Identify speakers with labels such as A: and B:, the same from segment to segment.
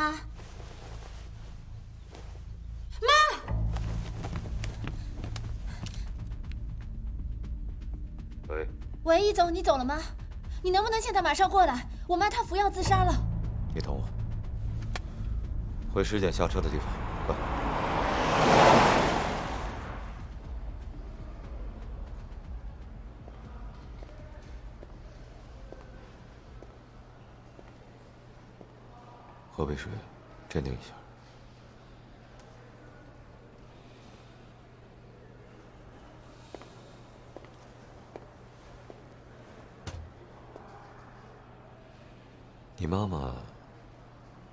A: 妈，
B: 喂，
A: 喂，易总，你走了吗？你能不能现在马上过来？我妈她服药自杀了。
B: 你等我，回尸检下车的地方，快！喝杯水，镇定一下。你妈妈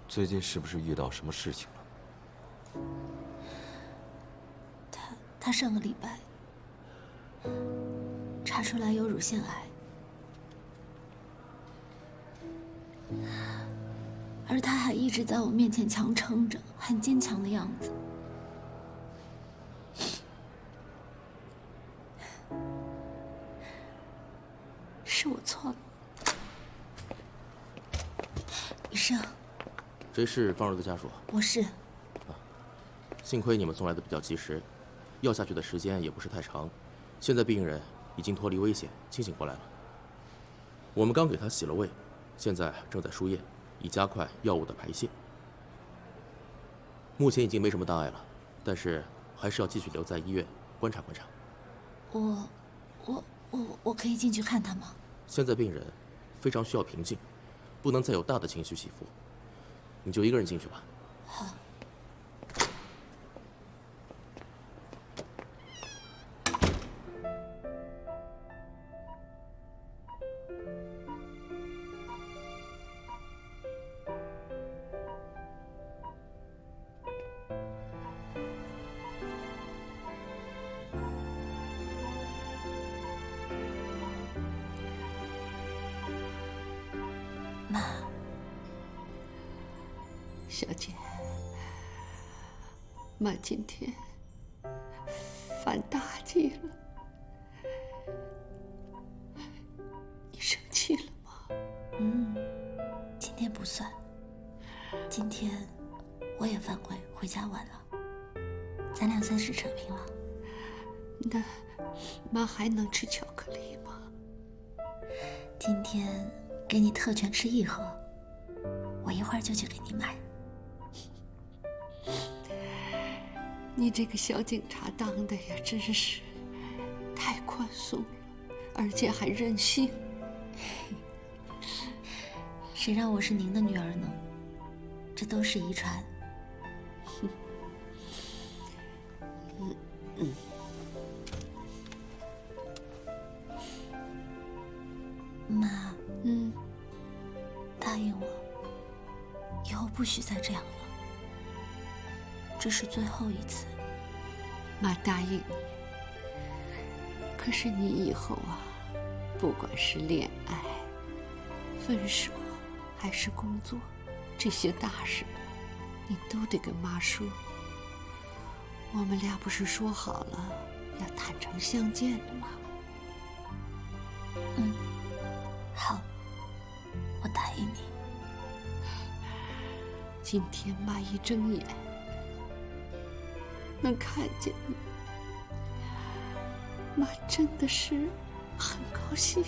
B: 最近是不是遇到什么事情了？
A: 她上个礼拜查出来有乳腺癌，而她还一直在我面前强撑着，很坚强的样子。是我错了，医生。
C: 谁是方柔的家属？
A: 我是。
C: 幸亏你们送来的比较及时，药下去的时间也不是太长，现在病人已经脱离危险，清醒过来了。我们刚给他洗了胃，现在正在输液，以加快药物的排泄。目前已经没什么大碍了，但是还是要继续留在医院观察观察。
A: 我可以进去看他吗？
C: 现在病人非常需要平静，不能再有大的情绪起伏。你就一个人进去吧。
A: 好。妈，
D: 小姐，妈今天犯大忌了，你生气了吗？
A: 今天不算。今天我也犯规，回家晚了，咱俩算是扯平了。
D: 那妈还能吃巧克力吗？
A: 今天给你特权吃1盒，我一会儿就去给你买。
D: 你这个小警察当的呀，真是太宽松了，而且还任性。
A: 谁让我是您的女儿呢？这都是遗传。妈，答应我，以后不许再这样了。这是最后一次。
D: 妈答应你。可是你以后啊，不管是恋爱、分手，还是工作，这些大事，你都得跟妈说。我们俩不是说好了要坦诚相见的吗？
A: 好，我答应你。
D: 今天妈一睁眼，能看见你，妈真的是很高兴。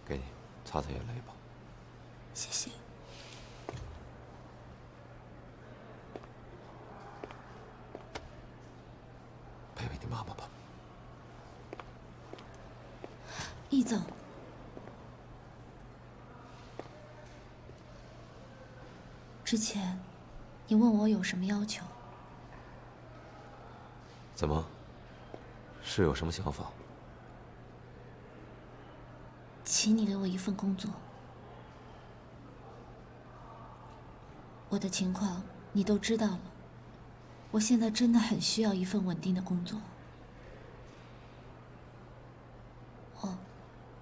B: 给你擦擦眼泪吧。
A: 谢谢。
B: 陪陪你妈妈吧。
A: 易总，之前你问我有什么要求？
B: 怎么？是有什么想法？
A: 请你给我一份工作。我的情况你都知道了，我现在真的很需要一份稳定的工作。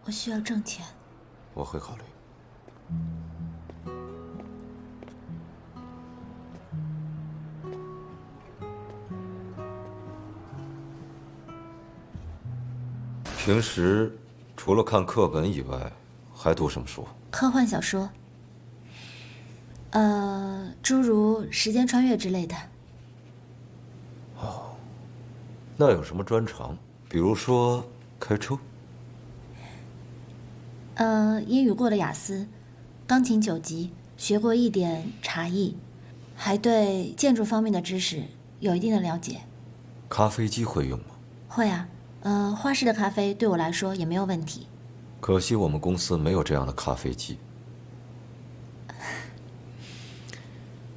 A: 我需要挣钱。
B: 我会考虑。平时除了看课本以外，还读什么书？
A: 科幻小说，诸如时间穿越之类的。
B: 那有什么专长？比如说开车？
A: 英语过了雅思，钢琴9级，学过一点茶艺，还对建筑方面的知识有一定的了解。
B: 咖啡机会用吗？
A: 会啊，花式的咖啡对我来说也没有问题。
B: 可惜我们公司没有这样的咖啡机。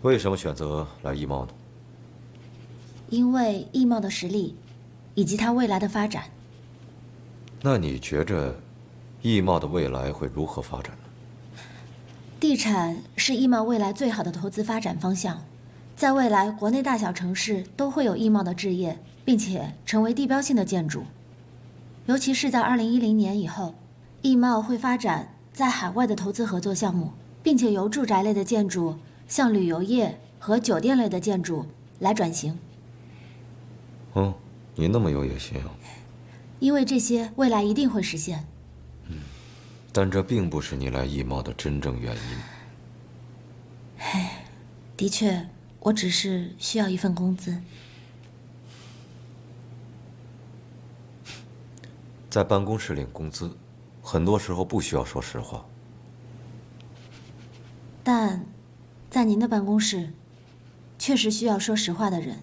B: 为什么选择来艺贸呢？
A: 因为艺贸的实力，以及它未来的发展。
B: 那你觉着艺贸的未来会如何发展呢？
A: 地产是艺贸未来最好的投资发展方向，在未来国内大小城市都会有艺贸的置业，并且成为地标性的建筑。尤其是在2010年以后，艺贸会发展在海外的投资合作项目，并且由住宅类的建筑向旅游业和酒店类的建筑来转型。
B: 哦，你那么有野心啊！
A: 因为这些未来一定会实现。
B: 但这并不是你来艺贸的真正原因。
A: 的确，我只是需要一份工资。
B: 在办公室领工资，很多时候不需要说实话。
A: 但，在您的办公室，确实需要说实话的人。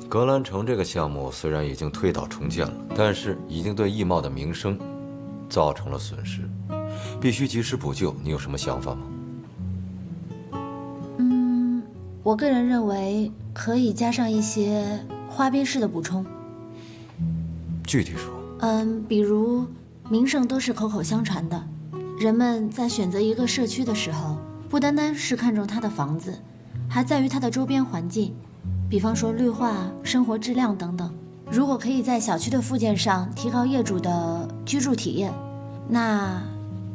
B: 格兰城这个项目虽然已经推倒重建了，但是已经对艺贸的名声造成了损失，必须及时补救。你有什么想法吗？
A: 我个人认为可以加上一些花边式的补充。
B: 具体说。
A: 比如名声都是口口相传的，人们在选择一个社区的时候，不单单是看重它的房子，还在于它的周边环境。比方说绿化、生活质量等等。如果可以在小区的附件上提高业主的居住体验，那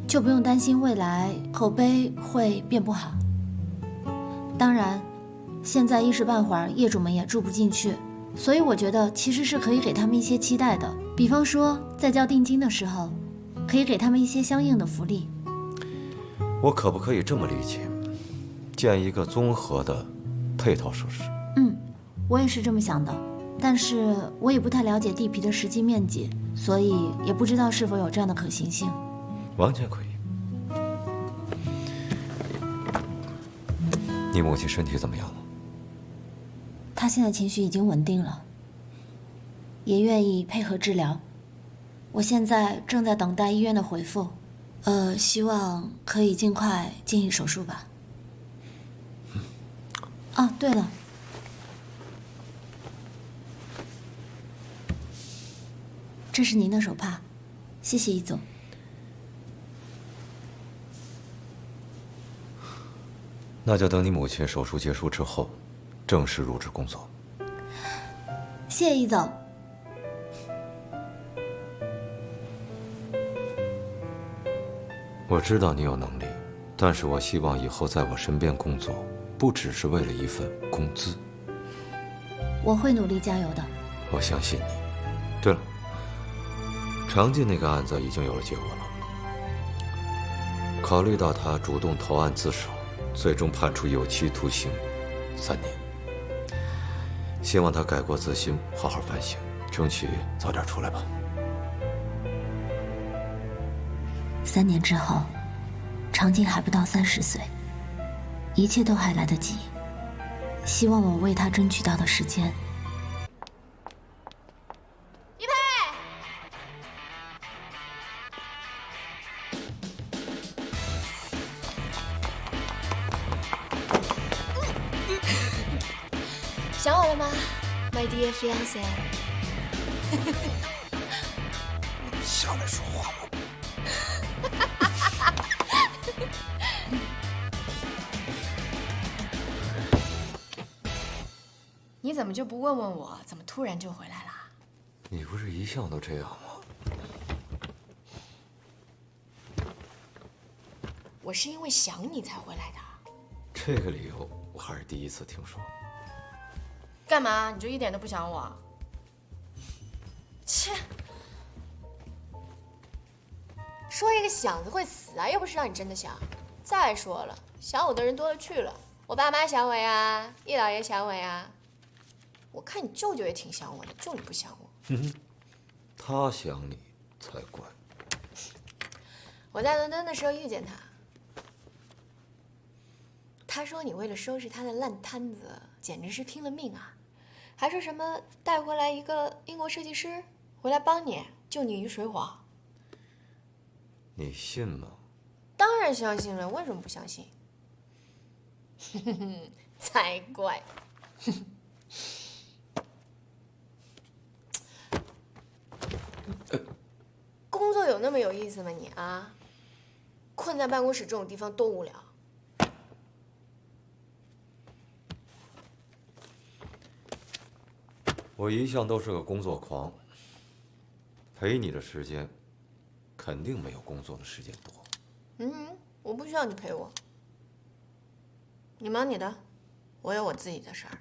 A: 就不用担心未来口碑会变不好。当然，现在一时半会儿业主们也住不进去，所以我觉得其实是可以给他们一些期待的。比方说，在交定金的时候，可以给他们一些相应的福利。
B: 我可不可以这么理解，建一个综合的配套设施？
A: 我也是这么想的，但是我也不太了解地皮的实际面积，所以也不知道是否有这样的可行性。
B: 完全可以。你母亲身体怎么样了？
A: 她现在情绪已经稳定了，也愿意配合治疗。我现在正在等待医院的回复，希望可以尽快进行手术吧。啊，对了。这是您的手帕，谢谢易总。
B: 那就等你母亲手术结束之后，正式入职工作。
A: 谢谢易总。
B: 我知道你有能力，但是我希望以后在我身边工作，不只是为了一份工资。
A: 我会努力加油的。
B: 我相信你。对了。常进那个案子已经有了结果了。考虑到他主动投案自首，最终判处有期徒刑3年。希望他改过自新，好好反省，争取早点出来吧。
A: 3年之后，常静还不到30岁，一切都还来得及。希望我为他争取到的时间。想我了吗，My dear fiance？
E: 下来说话吧。
A: 你怎么就不问问我，怎么突然就回来了？
B: 你不是一向都这样吗？
A: 我是因为想你才回来的。
B: 这个理由我还是第一次听说。
A: 干嘛？你就一点都不想我？切！说一个想字会死啊，又不是让你真的想。再说了，想我的人多了去了，我爸妈想我呀，易老爷想我呀。我看你舅舅也挺想我的，就你不想我。
B: 他想你才怪。
A: 我在伦敦的时候遇见他，他说你为了收拾他的烂摊子，简直是拼了命啊！还说什么带回来一个英国设计师回来帮你，救你于水火。
B: 你信吗？
A: 当然相信了，为什么不相信？才怪！工作有那么有意思吗你啊？困在办公室这种地方多无聊。
B: 我一向都是个工作狂，陪你的时间肯定没有工作的时间多。
A: 我不需要你陪我，你忙你的，我有我自己的事儿。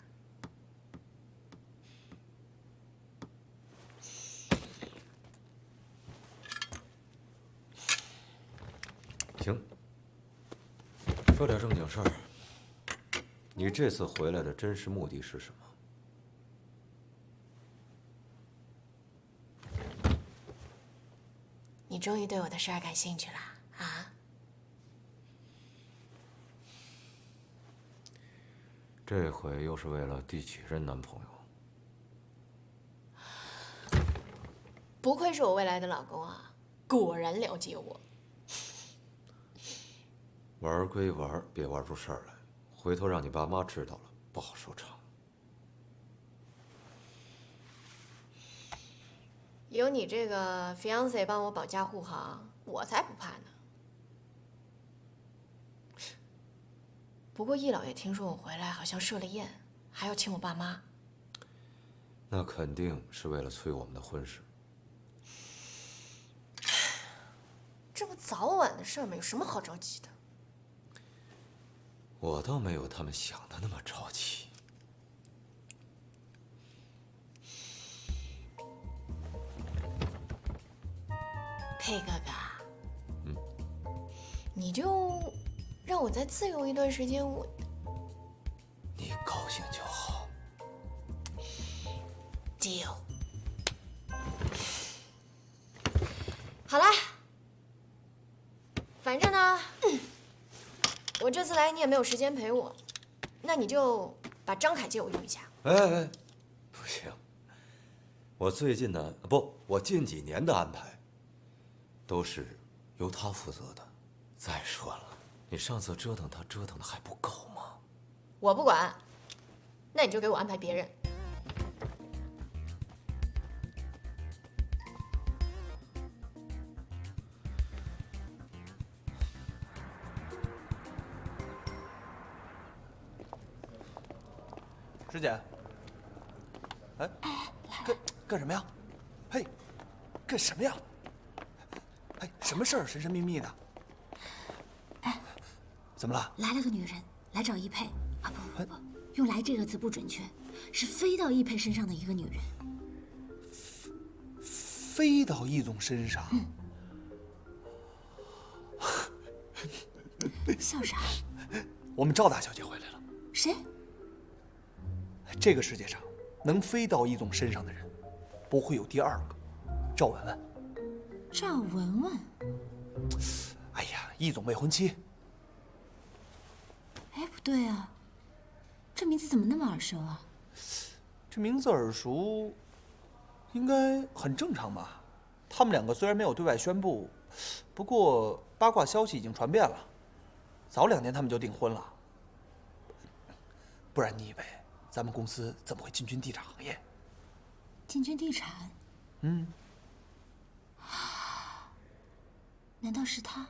B: 行，说点正经事儿。你这次回来的真实目的是什么？
A: 你终于对我的事儿感兴趣了啊？
B: 这回又是为了第几任男朋友？
A: 不愧是我未来的老公啊，果然了解我。
B: 玩归玩，别玩出事儿来，回头让你爸妈知道了，不好收场。
A: 有你这个 fiance 帮我保驾护航，我才不怕呢。不过易老爷听说我回来好像设了宴，还要请我爸妈。
B: 那肯定是为了催我们的婚事。
A: 这不早晚的事儿吗？有什么好着急的？
B: 我倒没有他们想的那么着急。
A: 佩哥哥，你就让我再自由一段时间，
B: 你高兴就好。
A: deal。好啦，反正呢，我这次来你也没有时间陪我，那你就把张凯借我用一下。
B: 哎，不行，我最近的不，我近几年的安排都是由他负责的。再说了，你上次折腾他折腾的还不够吗？
A: 我不管，那你就给我安排别人。
E: 师姐，哎，干什么呀？嘿，干什么呀？哎，什么事儿？神神秘秘的。
F: 哎，
E: 怎么了？
F: 来了个女人来找易佩啊！不，用来这个词不准确，是飞到易佩身上的一个女人。
E: 飞到易总身上？
F: 笑啥？
E: 我们赵大小姐回来了。
F: 谁？
E: 这个世界上能飞到易总身上的人，不会有第二个。赵文文。
F: 赵文文。
E: 哎呀，易总未婚妻。
F: 哎，不对啊，这名字怎么那么耳熟啊？
E: 这名字耳熟，应该很正常吧？他们两个虽然没有对外宣布，不过八卦消息已经传遍了。早2年他们就订婚了。不然你以为咱们公司怎么会进军地产行业？
F: 进军地产？
E: 嗯，
F: 难道是他？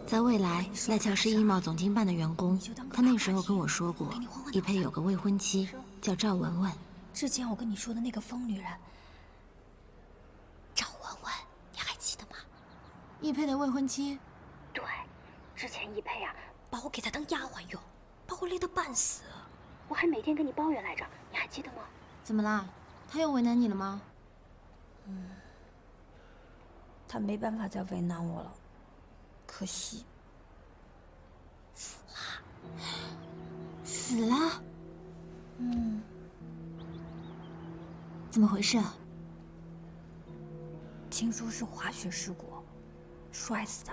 A: 在未来，赖乔是易贸总经办的员工。他那时候跟我说过，易佩有个未婚妻，叫赵文文。
F: 之前我跟你说的那个疯女人，赵文文，你还记得吗？
A: 易佩的未婚妻。
F: 对，之前易佩啊，把我给她当丫鬟用，把我累得半死，我还每天跟你抱怨来着，你还记得吗？
A: 怎么啦？他又为难你了吗？
F: 他没办法再为难我了，可惜死了。
A: 死了？怎么回事啊？
F: 听说是滑雪事故，摔死的。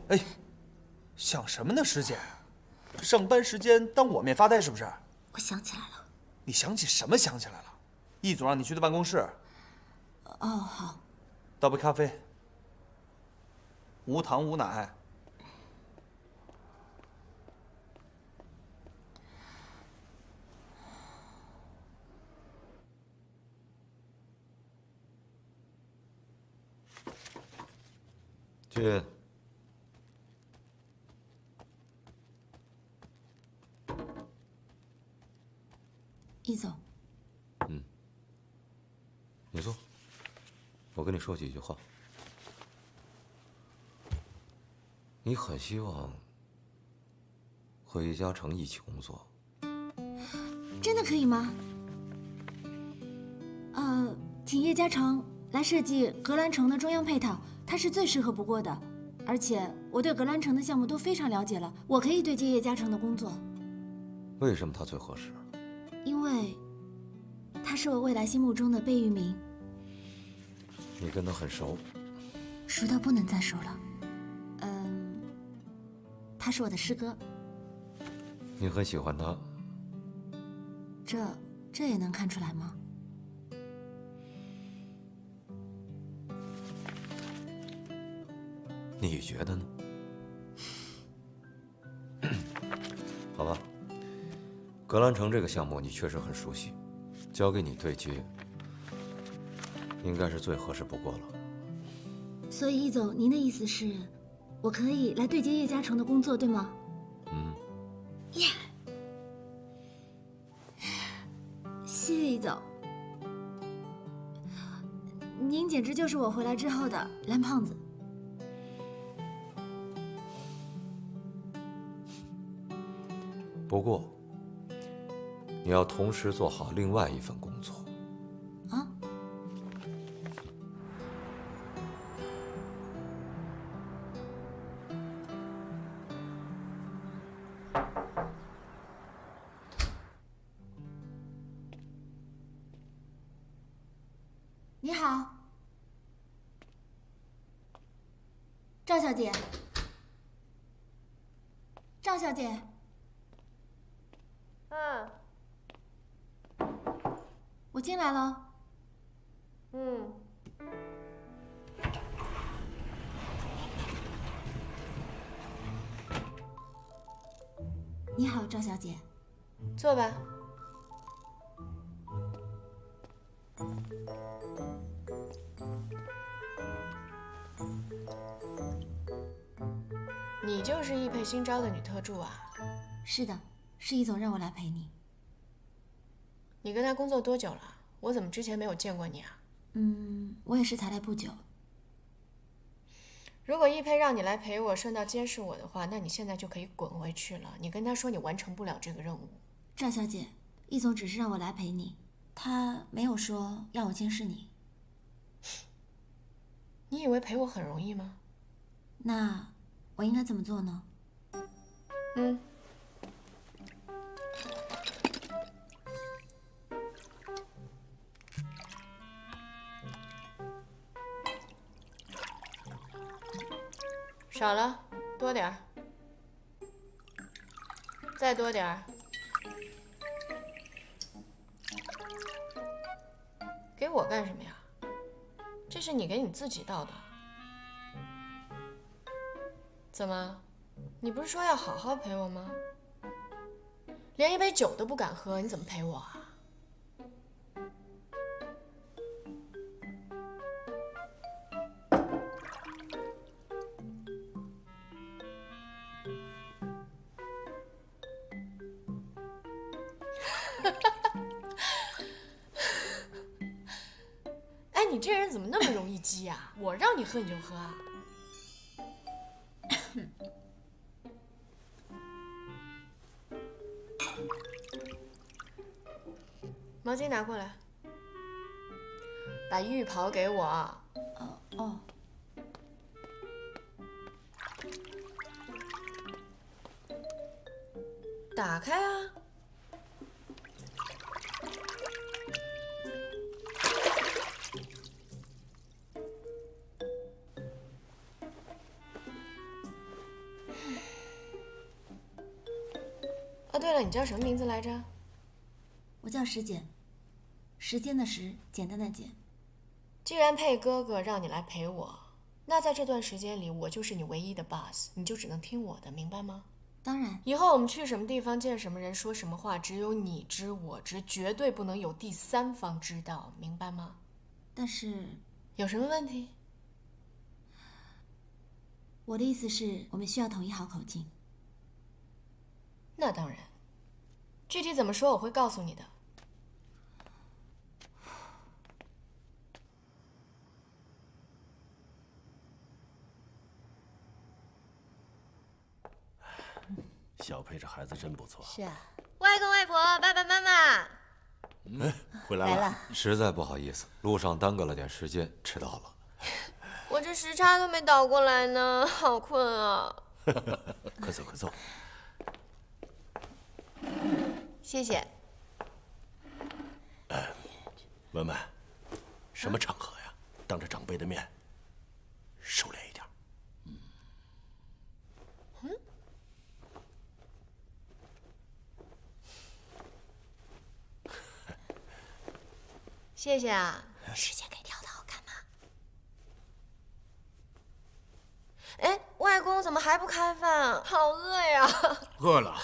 E: 哎，想什么呢，师姐？上班时间当我面发呆是不是？
F: 我想起来了。
E: 你想起什么想起来了？易总让你去他办公室。
A: 哦，好。
E: 倒杯咖啡，无糖无奶。
B: 进。
A: 易总。
B: 你坐，我跟你说几句话。你很希望和叶嘉诚一起工作，
A: 真的可以吗？请叶嘉诚来设计格兰城的中央配套，他是最适合不过的。而且我对格兰城的项目都非常了解了，我可以对接叶嘉诚的工作。
B: 为什么他最合适？
A: 因为他是我未来心目中的贝聿铭。
B: 你跟他很熟？
A: 熟到不能再熟了。他是我的师哥。
B: 你很喜欢他？
A: 这也能看出来吗？
B: 你觉得呢？好吧，格兰城这个项目你确实很熟悉，交给你对接，应该是最合适不过了。
A: 所以易总，您的意思是，我可以来对接叶嘉诚的工作，对吗？耶！谢谢易总，您简直就是我回来之后的蓝胖子。
B: 不过，你要同时做好另外一份工作。
A: 啊？你好，赵小姐。赵小姐。我进来了。你好，赵小姐。
G: 坐吧。你就是易佩新招的女特助啊？
A: 是的，是易总让我来陪你。
G: 你跟他工作多久了？我怎么之前没有见过你啊？
A: 我也是才来不久。
G: 如果易佩让你来陪我，顺道监视我的话，那你现在就可以滚回去了。你跟他说你完成不了这个任务。
A: 赵小姐，易总只是让我来陪你，他没有说要我监视你。
G: 你以为陪我很容易吗？
A: 那我应该怎么做呢？
G: 少了，多点儿，再多点儿。给我干什么呀？这是你给你自己倒的。怎么？你不是说要好好陪我吗？连一杯酒都不敢喝，你怎么陪我啊？哎，你这人怎么那么容易激啊？我让你喝你就喝啊？毛巾拿过来，把浴袍给我。
A: 哦，
G: 打开啊！哦，对了，你叫什么名字来着？
A: 我叫时简，时间的时，简单的简。
G: 既然佩哥哥让你来陪我，那在这段时间里，我就是你唯一的 boss， 你就只能听我的，明白吗？
A: 当然，
G: 以后我们去什么地方，见什么人，说什么话，只有你知我知，绝对不能有第三方知道，明白吗？
A: 但是
G: 有什么问题？
A: 我的意思是，我们需要统一好口径。
G: 那当然，具体怎么说我会告诉你的。
H: 小佩这孩子真不错。
A: 是啊，
G: 外公外婆、爸爸妈妈，
H: 回来了。
B: 实在不好意思，路上耽搁了点时间，迟到了。
G: 我这时差都没倒过来呢，好困啊！
H: 快坐，快坐。
G: 谢谢。
H: 文文，什么场合呀？当着长辈的面，收敛一点。
G: 谢谢啊。
A: 时间给跳的好看吗？
G: 哎，外公怎么还不开饭？好饿呀！
H: 饿了，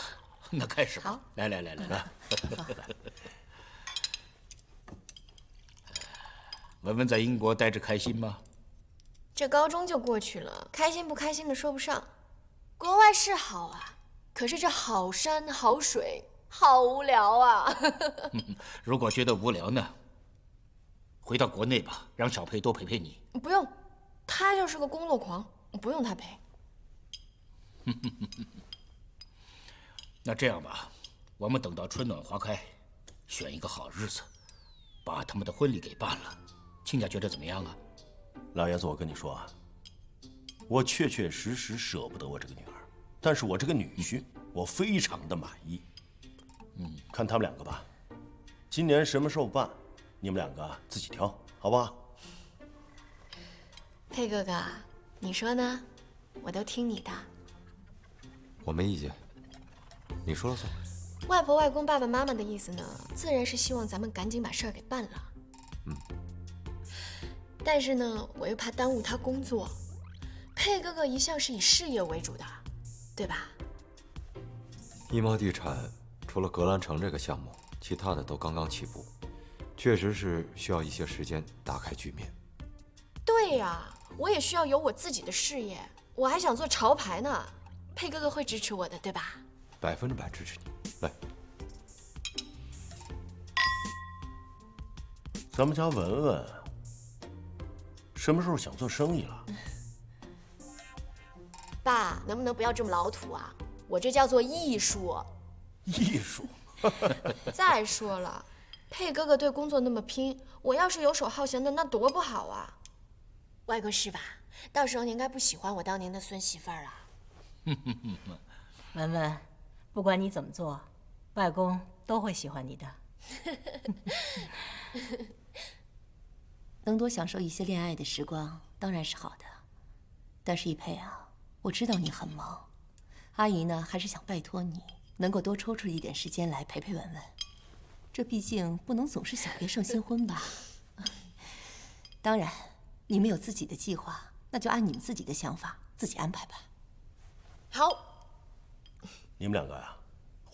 H: 那开始吧。
G: 好，
H: 来。文文在英国待着开心吗？
G: 这高中就过去了，开心不开心的说不上。国外是好啊，可是这好山好水好无聊啊。
H: 如果觉得无聊呢，回到国内吧，让小佩多陪陪你。
G: 不用，他就是个工作狂，不用他陪。
H: 那这样吧，我们等到春暖花开，选一个好日子，把他们的婚礼给办了。亲家觉得怎么样啊？
I: 老爷子，我跟你说啊，我确确实实舍不得我这个女儿，但是我这个女婿，我非常的满意。看他们两个吧，今年什么时候办，你们两个自己挑，好不好？
G: 佩哥哥，你说呢？我都听你的。
B: 我没意见，你说了算。
G: 外婆、外公、爸爸妈妈的意思呢，自然是希望咱们赶紧把事儿给办了。但是呢，我又怕耽误他工作。佩哥哥一向是以事业为主的，对吧？
B: 一毛地产除了格兰城这个项目，其他的都刚刚起步，确实是需要一些时间打开局面。
G: 对呀，我也需要有我自己的事业，我还想做潮牌呢。佩哥哥会支持我的，对吧
B: 100%支持你。来，
I: 咱们家文文什么时候想做生意了？
G: 爸，能不能不要这么老土啊？我这叫做艺术。
I: 艺术。
G: 再说了，佩哥哥对工作那么拼，我要是游手好闲的，那多不好啊！外公是吧？到时候你应该不喜欢我当您的孙媳妇儿了。
J: 文文，不管你怎么做，外公都会喜欢你的。
K: 能多享受一些恋爱的时光当然是好的，但是一佩啊，我知道你很忙，阿姨呢还是想拜托你能够多抽出一点时间来陪陪文文，这毕竟不能总是小别胜新婚吧。当然，你们有自己的计划，那就按你们自己的想法自己安排吧。
G: 好，
I: 你们两个呀，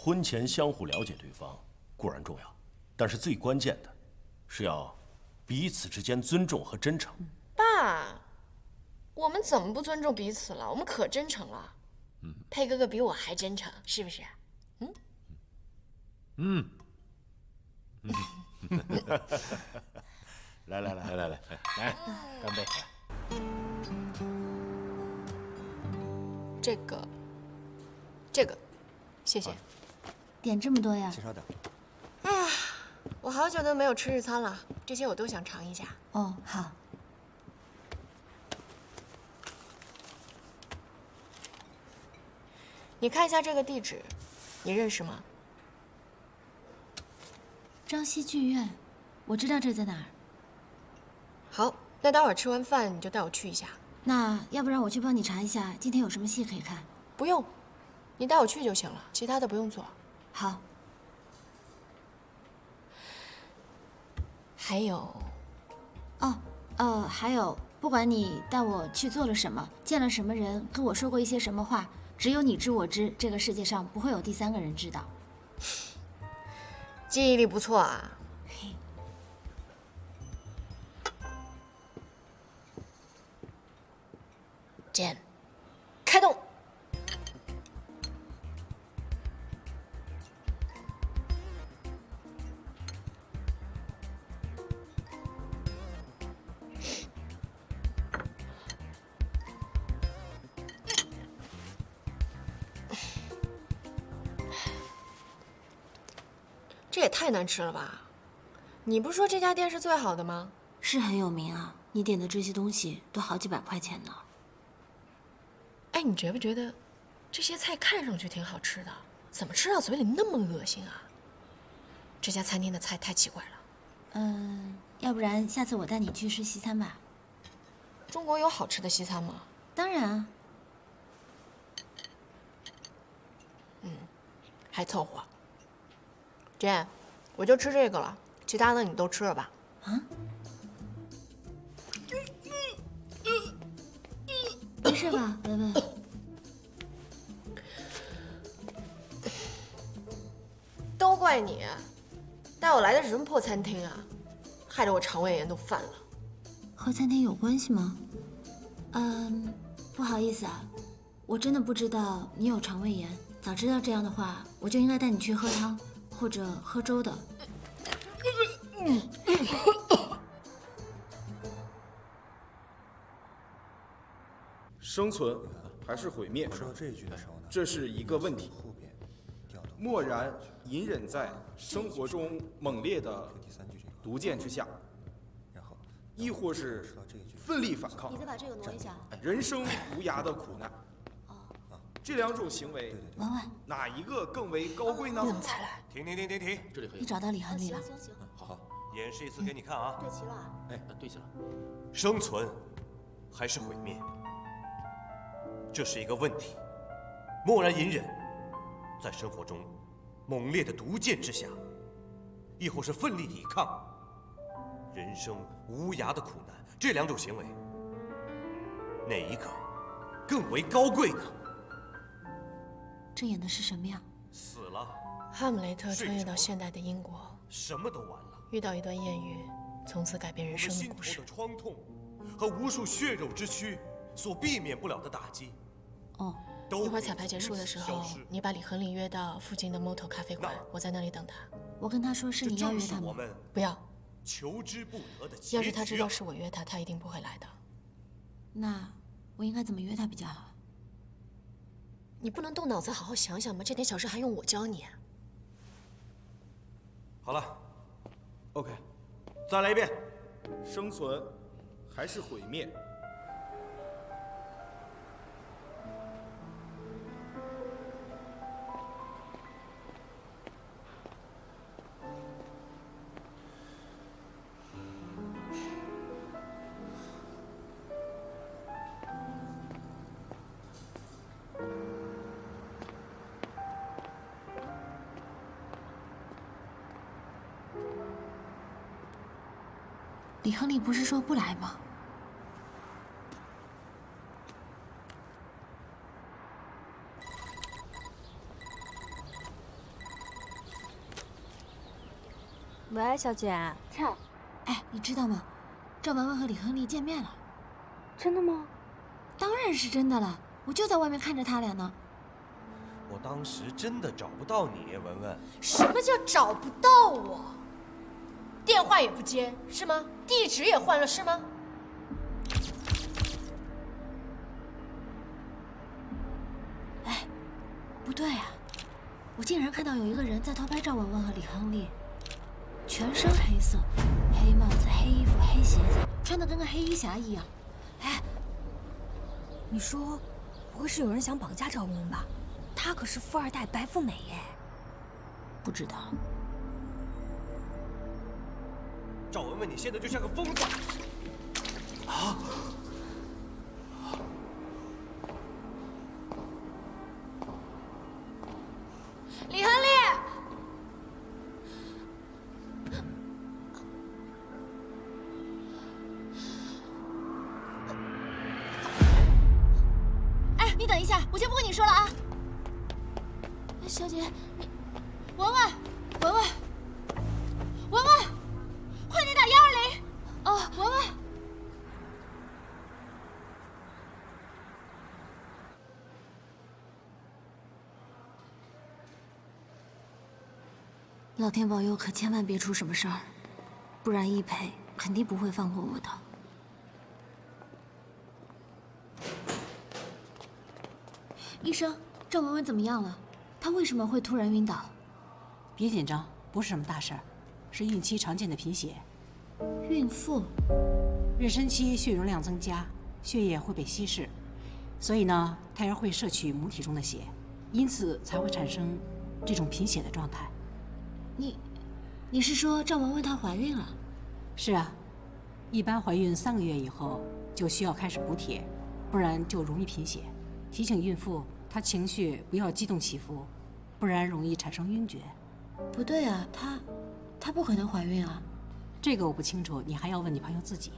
I: 婚前相互了解对方固然重要，但是最关键的，是要彼此之间尊重和真诚。
G: 爸，我们怎么不尊重彼此了？我们可真诚了。佩哥哥比我还真诚，是不是？
I: 来，
H: 来，干杯！
G: 这个，谢谢。
A: 点这么多呀？
E: 请稍等。
G: 哎呀，我好久都没有吃日餐了，这些我都想尝一下。
A: 哦，好。
G: 你看一下这个地址，你认识吗？
A: 朝夕剧院，我知道这在哪儿。
G: 好，那待会儿吃完饭你就带我去一下。
A: 那要不然我去帮你查一下，今天有什么戏可以看？
G: 不用，你带我去就行了，其他的不用做。
A: 好。
G: 还有，
A: 还有，不管你带我去做了什么，见了什么人，跟我说过一些什么话，只有你知我知，这个世界上不会有第三个人知道。
G: 记忆力不错啊。剑，开动！这也太难吃了吧！你不是说这家店是最好的吗？
A: 是很有名啊，你点的这些东西都好几百块钱呢。
G: 哎，你觉不觉得这些菜看上去挺好吃的，怎么吃到嘴里那么恶心啊？这家餐厅的菜太奇怪了。
A: 要不然下次我带你去吃西餐吧。
G: 中国有好吃的西餐吗？
A: 当然啊。
G: 还凑合。姐，我就吃这个了，其他的你都吃了吧。
A: 啊？没事吧，文文？
G: 都怪你，带我来的是什么破餐厅啊，害得我肠胃炎都犯了。
A: 和餐厅有关系吗？不好意思啊，我真的不知道你有肠胃炎。早知道这样的话，我就应该带你去喝汤或者喝粥的。
L: 生存还是毁灭？
E: 说到这一句的时候呢，
L: 这是一个问题。漠然隐忍在生活中猛烈的毒箭之下，亦或是奋力反抗。
K: 你再把这个挪一下。
L: 人生无涯的苦难。这两种行为，
A: 文文，
L: 哪一个更为高贵呢？
G: 你怎么才来？
M: 停！
C: 这里可以。
A: 你找到李恒礼了？
K: 行，
M: 好，演示一次给你看啊。
K: 对齐了。
C: 哎，对齐了。
M: 生存还是毁灭？这是一个问题。漠然隐忍，在生活中猛烈的毒箭之下，亦或是奋力抵抗，人生无涯的苦难，这两种行为，哪一个更为高贵呢？
A: 这演的是什么呀？
M: 死了。
G: 哈姆雷特穿越到现代的英国，
M: 什么都完了，
G: 遇到一段艳遇，从此改变人生的故事。
M: 我们心头的创痛和无数血肉之躯所避免不了的打击。
A: 哦。
G: 一会儿彩排结束的时候，你把李恒礼约到附近的 Moto 咖啡馆，我在那里等他。
A: 我跟他说是你邀约他吗？
G: 不要。
M: 求之不得的。
G: 要是他知道是我约他，他一定不会来的。
A: 那我应该怎么约他比较好？
G: 你不能动脑子好好想想吗？这点小事还用我教你？
M: 好了
L: ，OK， 再来一遍。生存还是毁灭？
A: 李恒礼不是说不来吗？
N: 喂，小姐。
F: 俏，
A: 哎，你知道吗？赵文文和李亨利见面了。
F: 真的吗？
A: 当然是真的了，我就在外面看着他俩呢。
M: 我当时真的找不到你，文文。
G: 什么叫找不到我？电话也不接是吗？地址也换了是吗？
A: 哎，不对啊，我竟然看到有一个人在偷拍赵文文和李亨利，全身黑色，黑帽子、黑衣服、黑鞋子，穿得跟个黑衣侠一样。哎，
F: 你说，不会是有人想绑架赵文文吧？她可是富二代白富美耶。
A: 不知道。
M: 赵文文，你现在就像个疯子！啊！
G: 李亨利，
A: 哎，你等一下，我先不跟你说了啊。小姐，你，文文，文文，文文，快点打120！哦，文文。老天保佑，可千万别出什么事儿，不然易培肯定不会放过我的。医生，赵文文怎么样了？她为什么会突然晕倒？
O: 别紧张，不是什么大事儿，是孕期常见的贫血。
A: 孕妇，
O: 妊娠期血容量增加，血液会被稀释，所以呢，胎儿会摄取母体中的血，因此才会产生这种贫血的状态。
A: 你是说赵文文她怀孕了？
O: 是啊，一般怀孕3个月以后就需要开始补铁，不然就容易贫血。提醒孕妇她情绪不要激动起伏，不然容易产生晕厥。
A: 不对啊，她不可能怀孕啊。
O: 这个我不清楚，你还要问你朋友自己。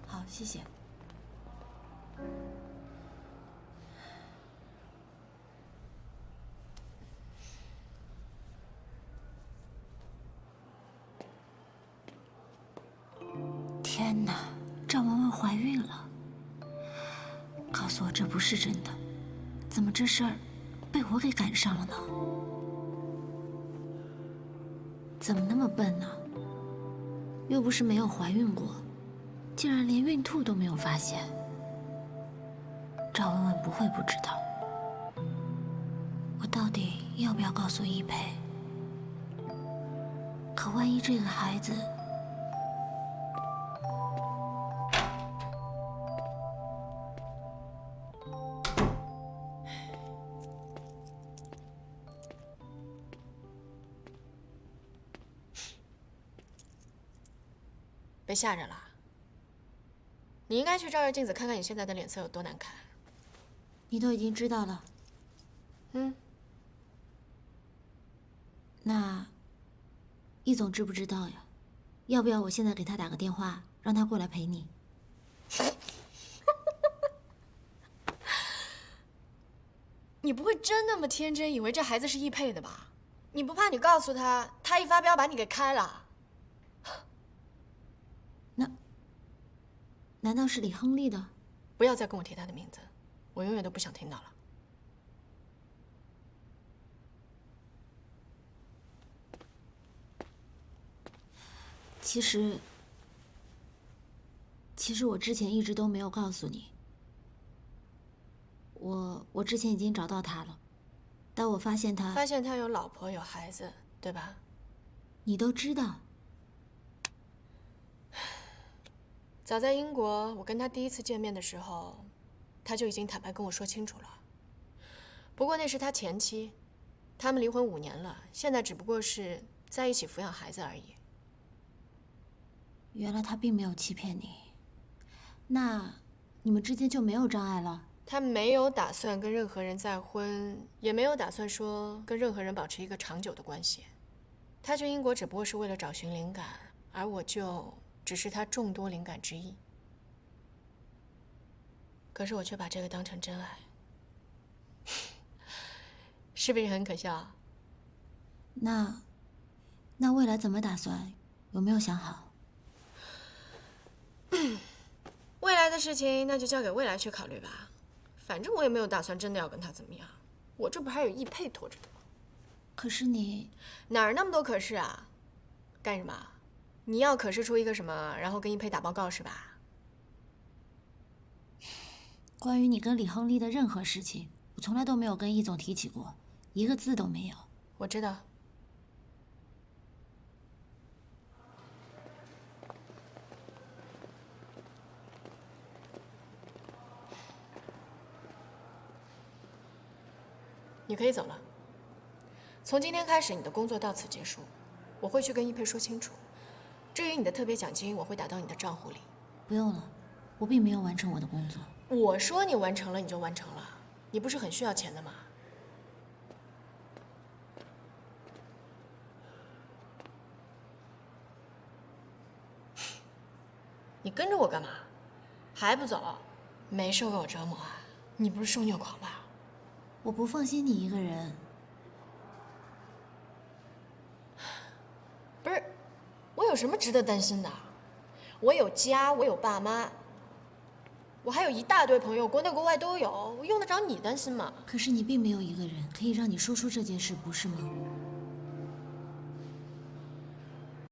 A: 好，谢谢。天哪，赵文文怀孕了！告诉我这不是真的，怎么这事儿被我给赶上了呢？怎么那么笨呢？又不是没有怀孕过，竟然连孕吐都没有发现。赵文文不会不知道。我到底要不要告诉易培？可万一这个孩子……
G: 被吓着了。你应该去照照镜子，看看你现在的脸色有多难看。
A: 你都已经知道了。那易总知不知道呀？要不要我现在给他打个电话，让他过来陪你？
G: 你不会真那么天真，以为这孩子是易配的吧？你不怕你告诉他，他一发飙把你给开了？
A: 难道是李亨利的？
G: 不要再跟我提他的名字，我永远都不想听到了。
A: 其实我之前一直都没有告诉你，我之前已经找到他了，但我发现他
G: 有老婆有孩子，对吧？
A: 你都知道。
G: 早在英国，我跟他第一次见面的时候，他就已经坦白跟我说清楚了。不过那是他前妻，他们离婚5年了，现在只不过是在一起抚养孩子而已。
A: 原来他并没有欺骗你，那你们之间就没有障碍了？
G: 他没有打算跟任何人再婚，也没有打算说跟任何人保持一个长久的关系。他去英国只不过是为了找寻灵感，而我就只是他众多灵感之一。可是我却把这个当成真爱，是不是很可笑？
A: 那那未来怎么打算？有没有想好？
G: 未来的事情那就交给未来去考虑吧。反正我也没有打算真的要跟他怎么样，我这不还有易佩拖着的吗？
A: 可是你
G: 哪儿那么多可是啊？干什么？你要可是出一个什么，然后跟易佩打报告是吧？
A: 关于你跟李亨利的任何事情，我从来都没有跟易总提起过，一个字都没有。
G: 我知道。你可以走了。从今天开始，你的工作到此结束。我会去跟易佩说清楚。至于你的特别奖金，我会打到你的账户里。
A: 不用了，我并没有完成我的工作。
G: 我说你完成了，你就完成了。你不是很需要钱的吗？你跟着我干嘛？还不走？没受够我折磨啊？你不是受虐狂吧？
A: 我不放心你一个人。
G: 不是，我有什么值得担心的？我有家，我有爸妈，我还有一大堆朋友，国内国外都有，我用得着你担心吗？
A: 可是你并没有一个人可以让你说出这件事，不是吗？